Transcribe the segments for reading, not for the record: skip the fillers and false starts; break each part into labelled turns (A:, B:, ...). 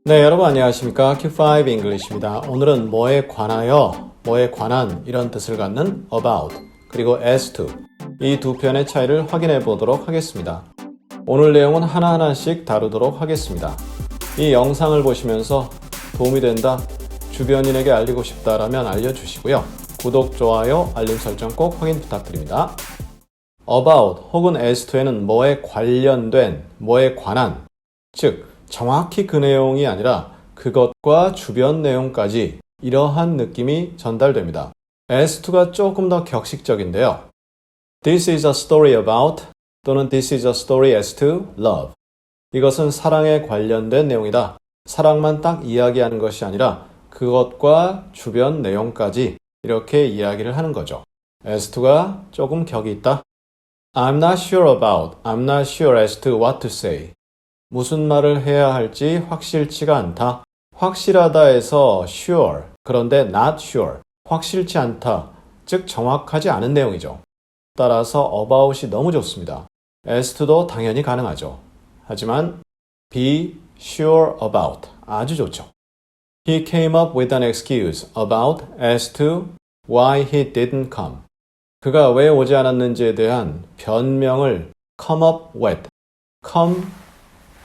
A: 네, 여러분 안녕하십니까? Q5 English입니다. 오늘은 뭐에 관하여, 뭐에 관한 이런 뜻을 갖는 about, 그리고 as to 이 두 편의 차이를 확인해 보도록 하겠습니다. 오늘 내용은 하나하나씩 다루도록 하겠습니다. 이 영상을 보시면서 도움이 된다, 주변인에게 알리고 싶다라면 알려주시고요. 구독, 좋아요, 알림 설정 꼭 확인 부탁드립니다. about 혹은 as to에는 뭐에 관련된, 뭐에 관한, 즉 정확히 그 내용이 아니라 그것과 주변 내용까지 이러한 느낌이 전달됩니다. as to가 조금 더 격식적인데요. This is a story about 또는 This is a story as to love. 이것은 사랑에 관련된 내용이다. 사랑만 딱 이야기하는 것이 아니라 그것과 주변 내용까지 이렇게 이야기를 하는 거죠. as to가 조금 격이 있다. I'm not sure about, I'm not sure as to what to say. 무슨 말을 해야 할지 확실치가 않다. 확실하다에서 sure, 그런데 not sure, 확실치 않다, 즉 정확하지 않은 내용이죠. 따라서 about이 너무 좋습니다. as to도 당연히 가능하죠. 하지만 be sure about, 아주 좋죠. He came up with an excuse about as to why he didn't come. 그가 왜 오지 않았는지에 대한 변명을 come up with, come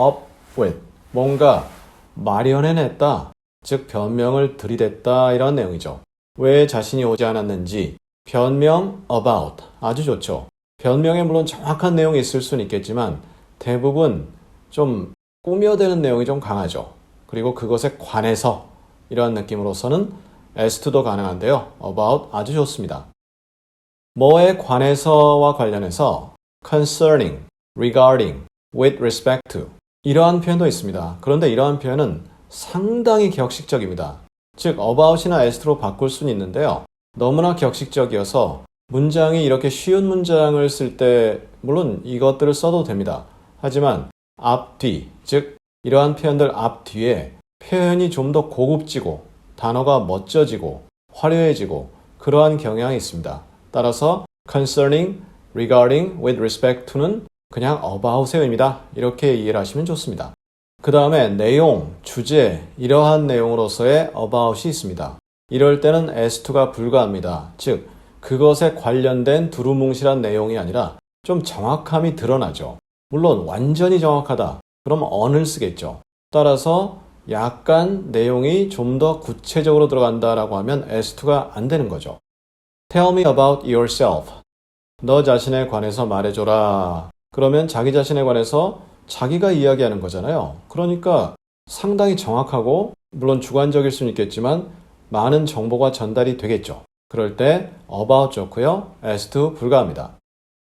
A: up with, 뭔가 마련해냈다, 즉 변명을 들이댔다, 이런 내용이죠. 왜 자신이 오지 않았는지 변명 about, 아주 좋죠. 변명에 물론 정확한 내용이 있을 수는 있겠지만 대부분 좀 꾸며대는 내용이 좀 강하죠. 그리고 그것에 관해서 이러한 느낌으로서는 as to도 가능한데요. about 아주 좋습니다. 뭐에 관해서와 관련해서 concerning, regarding, with respect to 이러한 표현도 있습니다. 그런데 이러한 표현은 상당히 격식적입니다. 즉 about이나 as to로 바꿀 수는 있는데요. 너무나 격식적이어서 문장이 이렇게 쉬운 문장을 쓸 때 물론 이것들을 써도 됩니다. 하지만 앞뒤, 즉 이러한 표현들 앞뒤에 표현이 좀 더 고급지고 단어가 멋져지고 화려해지고 그러한 경향이 있습니다. 따라서 concerning, regarding, with respect to는 그냥 about의 의미다, 이렇게 이해를 하시면 좋습니다. 그 다음에 내용, 주제, 이러한 내용으로서의 about이 있습니다. 이럴 때는 as to가 불가합니다. 즉 그것에 관련된 두루뭉실한 내용이 아니라 좀 정확함이 드러나죠. 물론 완전히 정확하다, 그럼 on을 쓰겠죠. 따라서 약간 내용이 좀 더 구체적으로 들어간다라고 하면 as to가 안 되는 거죠. Tell me about yourself. 너 자신에 관해서 말해줘라. 그러면 자기 자신에 관해서 자기가 이야기하는 거잖아요. 그러니까 상당히 정확하고 물론 주관적일 수는 있겠지만 많은 정보가 전달이 되겠죠. 그럴 때 about 좋고요. as to 불가합니다.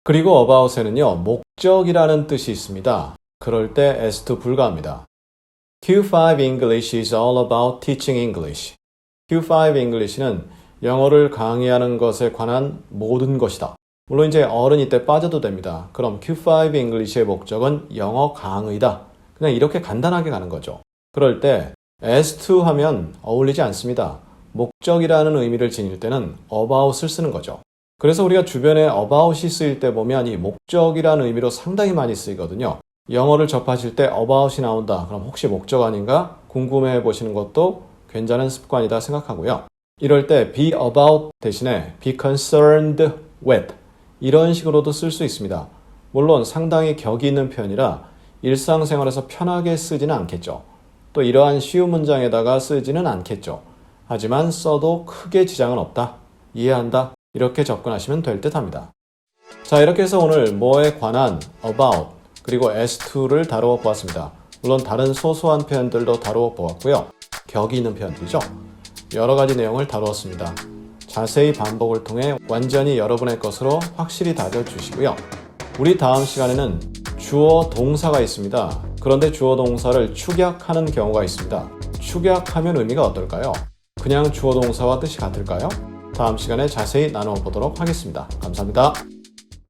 A: 그리고 about에는요, 목적이라는 뜻이 있습니다. 그럴 때 as to 불가합니다. Q5 English is all about teaching English. Q5 English는 영어를 강의하는 것에 관한 모든 것이다. 물론 이제 어른 이때 빠져도 됩니다. 그럼 Q5 English의 목적은 영어 강의다. 그냥 이렇게 간단하게 가는 거죠. 그럴 때 as to 하면 어울리지 않습니다. 목적이라는 의미를 지닐 때는 about을 쓰는 거죠. 그래서 우리가 주변에 about이 쓰일 때 보면 이 목적이라는 의미로 상당히 많이 쓰이거든요. 영어를 접하실 때 about이 나온다. 그럼 혹시 목적 아닌가 궁금해 보시는 것도 괜찮은 습관이다 생각하고요. 이럴 때 be about 대신에 be concerned with 이런 식으로도 쓸 수 있습니다. 물론 상당히 격이 있는 표현이라 일상생활에서 편하게 쓰지는 않겠죠. 또 이러한 쉬운 문장에다가 쓰지는 않겠죠. 하지만 써도 크게 지장은 없다, 이해한다, 이렇게 접근하시면 될 듯 합니다. 자, 이렇게 해서 오늘 뭐에 관한 about 그리고 as to를 다루어 보았습니다. 물론 다른 소소한 표현들도 다루어 보았고요. 격이 있는 표현들이죠. 여러 가지 내용을 다루었습니다. 자세히 반복을 통해 완전히 여러분의 것으로 확실히 다져주시고요. 우리 다음 시간에는 주어 동사가 있습니다. 그런데 주어 동사를 축약하는 경우가 있습니다. 축약하면 의미가 어떨까요? 그냥 주어 동사와 뜻이 같을까요? 다음 시간에 자세히 나눠보도록 하겠습니다. 감사합니다.